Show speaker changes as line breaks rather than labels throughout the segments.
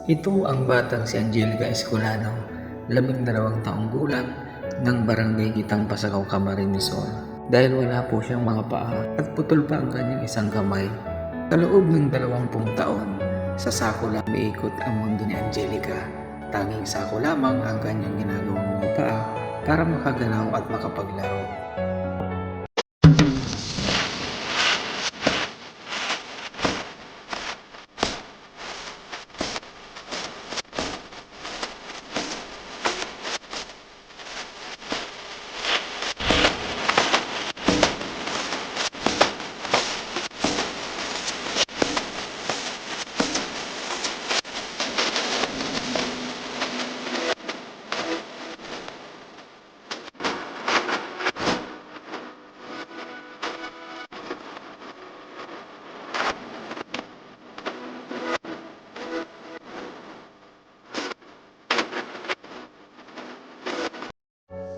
Ito ang batang si Angelica Escolano, 12 taong gulang ng barangay Gitang Pasakaw, Camarines Sur. Dahil wala po siyang mga paa at putol pa ang kanyang isang kamay. Sa loob ng 20 taon, sa sako lang umiikot ang mundo ni Angelica. Tanging sako lamang ang kanyang ginagawang mga paa para makagalaw at makapaglaro.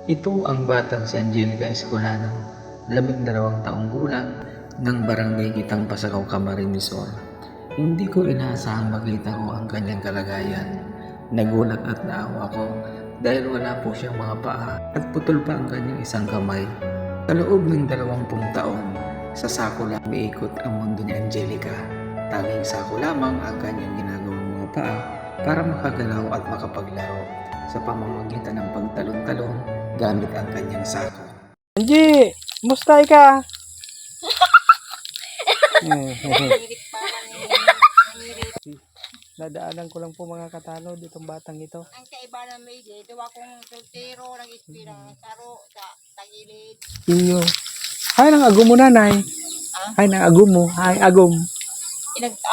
Ito ang batang si Angelica Escolano, 12 taong gulang ng barangay Gitang Pasakaw, Camarines Sur. Hindi ko inaasahang makita ko ang kanyang kalagayan. Nagulat at naawa ko dahil wala po siyang mga paa at putol pa ang kanyang isang kamay. Sa loob ng 20 taon, sa sako lang umiikot ang mundo ni Angelica. Tanging sako lamang ang kanyang ginagawang mga paa para makagalaw at makapaglaro sa pamamagitan ng pagtalon-talon gamit ang kanyang sako.
Angie, musta ka? Nadaanan ko lang po mga katanod itong batang ito.
Ang kaiba na may dito akong soltero ng ispirang saro sa tagilid.
Inyo. Ay, nang agum mo nanay. Ay, nang agum mo. Ay, agum.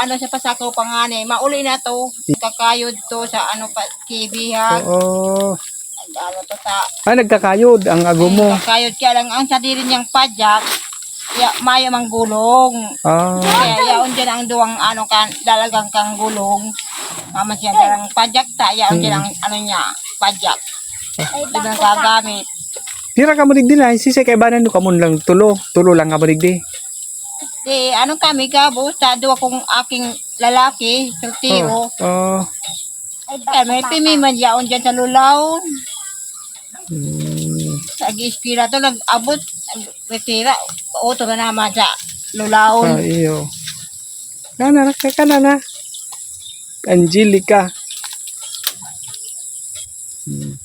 Ano siya pa sa ako pangani, mauli na to. Kakayod to sa ano pa, kibihan.
Oo.
Ano to sa,
Ay, nagkakayod ang agum mo.
kakayod kaya lang ang sadiri niyang padyak, ya, maya mang gulong.
Ah,
Kaya yaon dyan ang duwang ano kan, dalagang kang gulong. Mama siya darang padyak ta, yaon dyan ang ano niya, padyak. Di na gagamit.
pira ka mo digdi na. Sisay kay banan no kamon lang tulo. Tulo lang ka mo digdi.
Di, ano kami gabo, sa duwa kong aking lalaki, soltero.
Oh.
Ay, may pimiman yaon dyan sa lulaw.
Hmm.
Sa ag-ispira to, nag-abot, nag-retira. Auto na naman sa lulaw.
Ah, iyo. Nana, ka na na. Angelica. Hmm.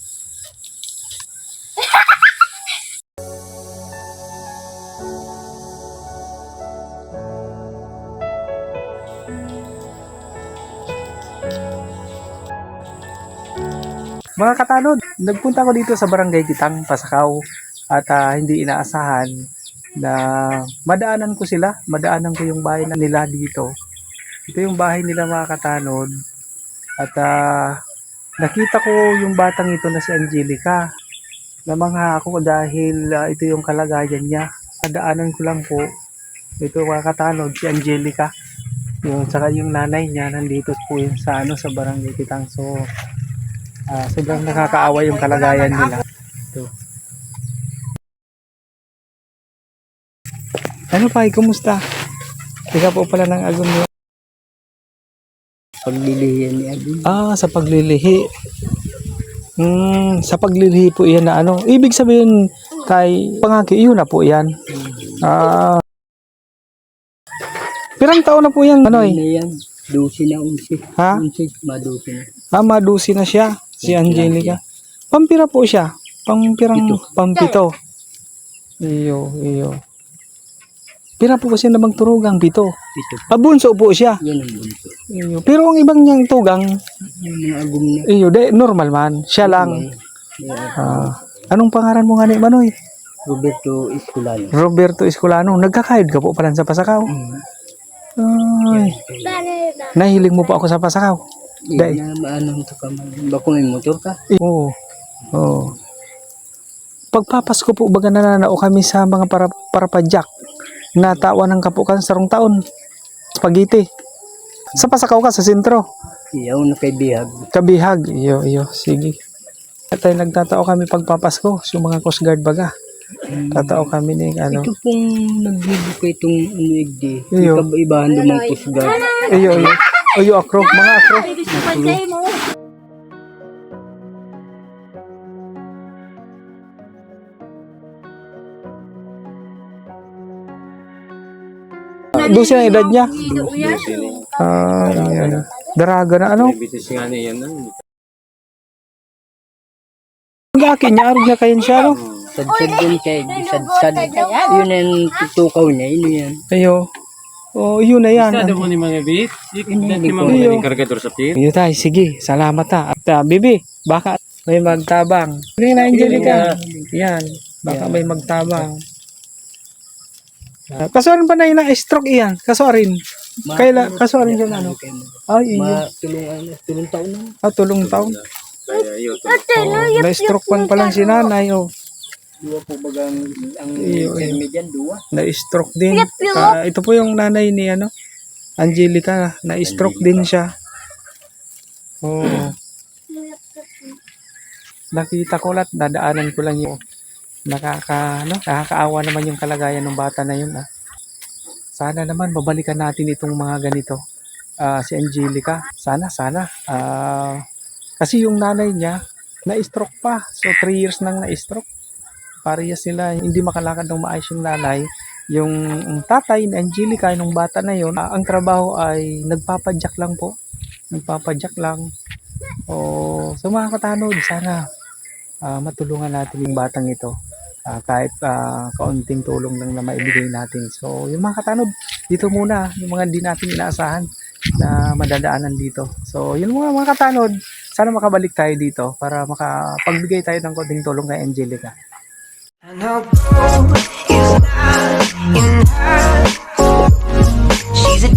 Mga katanod, nagpunta ko dito sa Barangay Gitang, Pasakaw at hindi inaasahan na madaanan ko sila, madaanan ko yung bahay nila dito. Ito yung bahay nila mga katanod at nakita ko yung batang ito na si Angelica. Namangha ako dahil ito yung kalagayan niya. Nadaanan ko lang po, ito mga katanod, si Angelica. Yung, saka yung nanay niya nandito po yun sa, sa Barangay Gitang. So, sobrang nakakaawa yung kalagayan nila. Ito. Ano pa, kumusta? Ika po pala ng agum niya.
Paglilihi ni Agum.
Sa paglilihi. Sa paglilihi po yan na ano. Ibig sabihin kay pangaki, iyon na po yan. Pirang taon na po yan, ano eh?
Yan, 12 na 11.
Ha?
11, madusi na.
Madusi na siya, si Angelica. Pampira po siya. Pampito. Iyo. Pira po kasi namang turugang pito. Bunso po siya.
Yan ang bunso.
Iyo. Pero ang ibang niyang tugang,
Yung mga Agum na.
iyo, normal man. Siya lang. Anong pangalan mo nga ni Manoy?
Roberto Escolano.
Roberto Escolano. Nagkakayod ka po pala sa Pasakaw. Ay, nahiling mo po ako sa Pasakaw. Dahil.
Na maano to ka man. Bako may motor ka?
Oo. Oo. Pagpapasko po baga nananao kami sa mga parapadyak. Natawa ng kapukan sarong taon. Spaghetti. Sa Pasakaw ka, sa sentro.
Iyaw na kay Bihag.
Kabihag. Iyo. Sige. At ay nagtatao kami pagpapasko. So mga Coast Guard baga. Tatao kami ni ano.
Ito pong nagbibo ko itong ano igdi.
Iyo.
Ibahan lumang pusga.
Iyo. O yung akro, mga akro. Doon siya ang edad niya. Yan. Daraga na ano. Ang gaki niya, arog niya kayan siya, no?
Sad-sad din siya. Sad-sad. Yun ang tutukaw niya. Yun yan.
Ayo. Oh, yun na yan.
Sada mo ni mga bit. Hindi mo
Iyo.
magaling kargador sa pit.
Iyo tayo, sige. Salamat ha. At Bibi, baka may magtabang. Hindi na, Angelica. Yan. Baka may magtabang. Kasuarin pa na yun na stroke iyan. Kasuarin. Kasuarin siya na ano. Ay, iyo.
Tulong taon na.
Tulong taon.
Kaya yun.
Na-stroke pa lang si nanay. Oh.
Dua po bagang ang
Iyo, iyo.
median, dua.
Na-stroke din. Ito po yung nanay ni ano, Angelica. Na-stroke din siya. Oo. Nakita ko lahat, dadaanan ko lang yung nakakaawa naman yung kalagayan ng bata na yun. Sana naman babalikan natin itong mga ganito. Si Angelica. Sana. Kasi yung nanay niya, na-stroke pa. So 3 years nang na-stroke. Parehas sila, hindi makalakad ng maayos yung nanay. Yung tatay ni Angelica, nung bata na yun, ang trabaho ay nagpapadyak lang po. Nagpapadyak lang. So mga katanod, sana matulungan natin yung batang ito. Kahit kaunting tulong lang na maibigay natin. So yung mga katanod, dito muna, yung mga hindi natin inaasahan na madadaanan dito. So yun mga katanod, sana makabalik tayo dito para makapagbigay tayo ng konting tulong kay Angelica.
I know gold is not enough. She's a